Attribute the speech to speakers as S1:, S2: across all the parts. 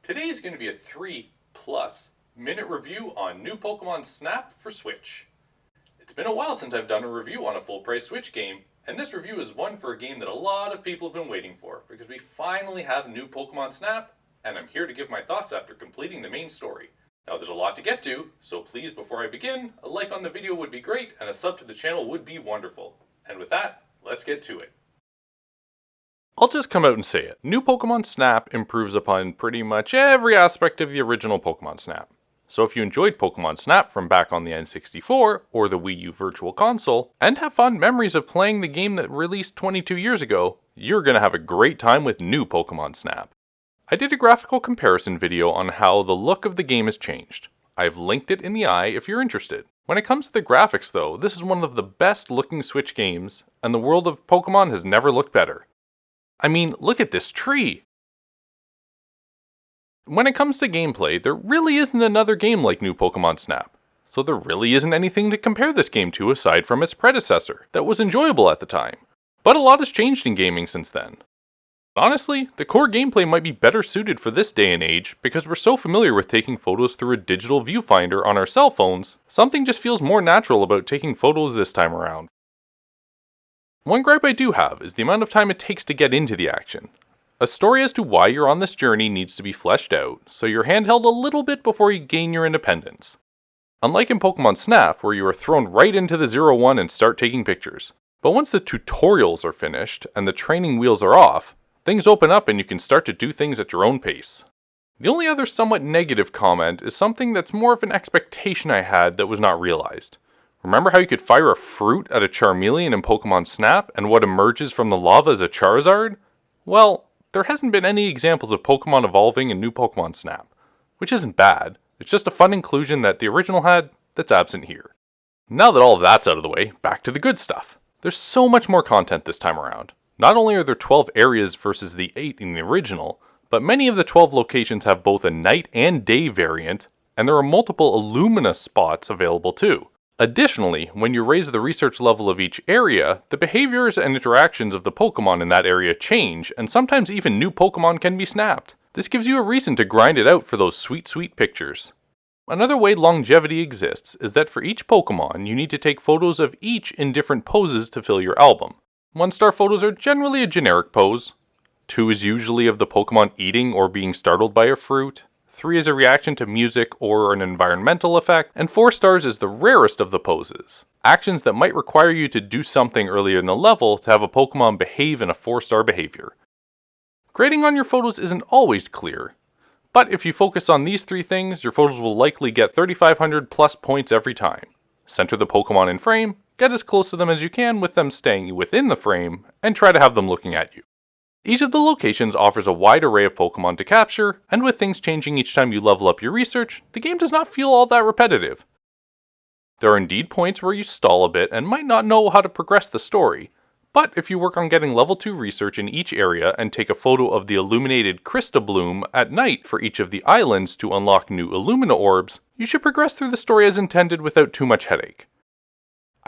S1: Today is going to be a 3+ minute review on new Pokemon Snap for Switch. It's been a while since I've done a review on a full-price Switch game, and this review is one for a game that a lot of people have been waiting for, because we finally have new Pokemon Snap, and I'm here to give my thoughts after completing the main story. Now there's a lot to get to, so please before I begin, a like on the video would be great, and a sub to the channel would be wonderful. And with that, let's get to it. I'll just come out and say it. New Pokemon Snap improves upon pretty much every aspect of the original Pokemon Snap. So if you enjoyed Pokemon Snap from back on the N64 or the Wii U Virtual Console, and have fond memories of playing the game that released 22 years ago, you're gonna have a great time with new Pokemon Snap. I did a graphical comparison video on how the look of the game has changed. I've linked it in the eye if you're interested. When it comes to the graphics though, this is one of the best looking Switch games, and the world of Pokemon has never looked better. I mean, look at this tree! When it comes to gameplay, there really isn't another game like new Pokemon Snap, so there really isn't anything to compare this game to aside from its predecessor, that was enjoyable at the time. But a lot has changed in gaming since then. Honestly, the core gameplay might be better suited for this day and age because we're so familiar with taking photos through a digital viewfinder on our cell phones, something just feels more natural about taking photos this time around. One gripe I do have is the amount of time it takes to get into the action. A story as to why you're on this journey needs to be fleshed out, so you're handheld a little bit before you gain your independence. Unlike in Pokemon Snap, where you are thrown right into the 0-1 and start taking pictures. But once the tutorials are finished, and the training wheels are off, things open up and you can start to do things at your own pace. The only other somewhat negative comment is something that's more of an expectation I had that was not realized. Remember how you could fire a fruit at a Charmeleon in Pokemon Snap, and what emerges from the lava is a Charizard? Well, there hasn't been any examples of Pokemon evolving in new Pokemon Snap, which isn't bad, it's just a fun inclusion that the original had that's absent here. Now that all of that's out of the way, back to the good stuff. There's so much more content this time around. Not only are there 12 areas versus the 8 in the original, but many of the 12 locations have both a night and day variant, and there are multiple Illumina spots available too. Additionally, when you raise the research level of each area, the behaviors and interactions of the Pokemon in that area change, and sometimes even new Pokemon can be snapped. This gives you a reason to grind it out for those sweet pictures. Another way longevity exists is that for each Pokemon, you need to take photos of each in different poses to fill your album. 1-star photos are generally a generic pose. 2 is usually of the Pokemon eating or being startled by a fruit. 3 is a reaction to music or an environmental effect, and 4 stars is the rarest of the poses. Actions that might require you to do something earlier in the level to have a Pokemon behave in a 4-star behavior. Grading on your photos isn't always clear, but if you focus on these 3 things, your photos will likely get 3,500 plus points every time. Center the Pokemon in frame, get as close to them as you can with them staying within the frame, and try to have them looking at you. Each of the locations offers a wide array of Pokemon to capture, and with things changing each time you level up your research, the game does not feel all that repetitive. There are indeed points where you stall a bit and might not know how to progress the story, but if you work on getting level 2 research in each area and take a photo of the illuminated Crystal Bloom at night for each of the islands to unlock new Illumina orbs, you should progress through the story as intended without too much headache.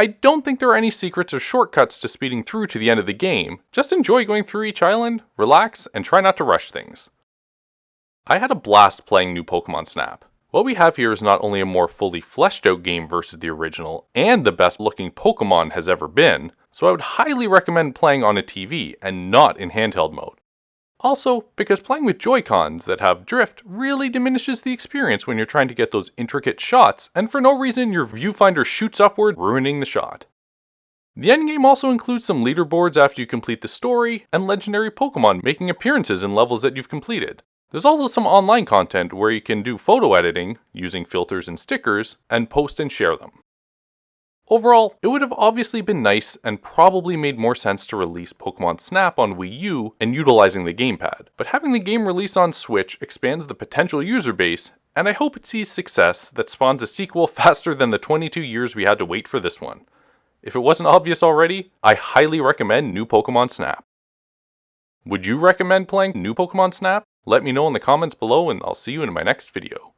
S1: I don't think there are any secrets or shortcuts to speeding through to the end of the game, just enjoy going through each island, relax, and try not to rush things. I had a blast playing new Pokemon Snap. What we have here is not only a more fully fleshed out game versus the original, and the best looking Pokemon has ever been, so I would highly recommend playing on a TV and not in handheld mode. Also, because playing with Joy-Cons that have drift really diminishes the experience when you're trying to get those intricate shots, and for no reason your viewfinder shoots upward, ruining the shot. The endgame also includes some leaderboards after you complete the story, and legendary Pokemon making appearances in levels that you've completed. There's also some online content where you can do photo editing, using filters and stickers, and post and share them. Overall, it would have obviously been nice and probably made more sense to release Pokemon Snap on Wii U and utilizing the gamepad, but having the game release on Switch expands the potential user base, and I hope it sees success that spawns a sequel faster than the 22 years we had to wait for this one. If it wasn't obvious already, I highly recommend new Pokemon Snap. Would you recommend playing new Pokemon Snap? Let me know in the comments below and I'll see you in my next video.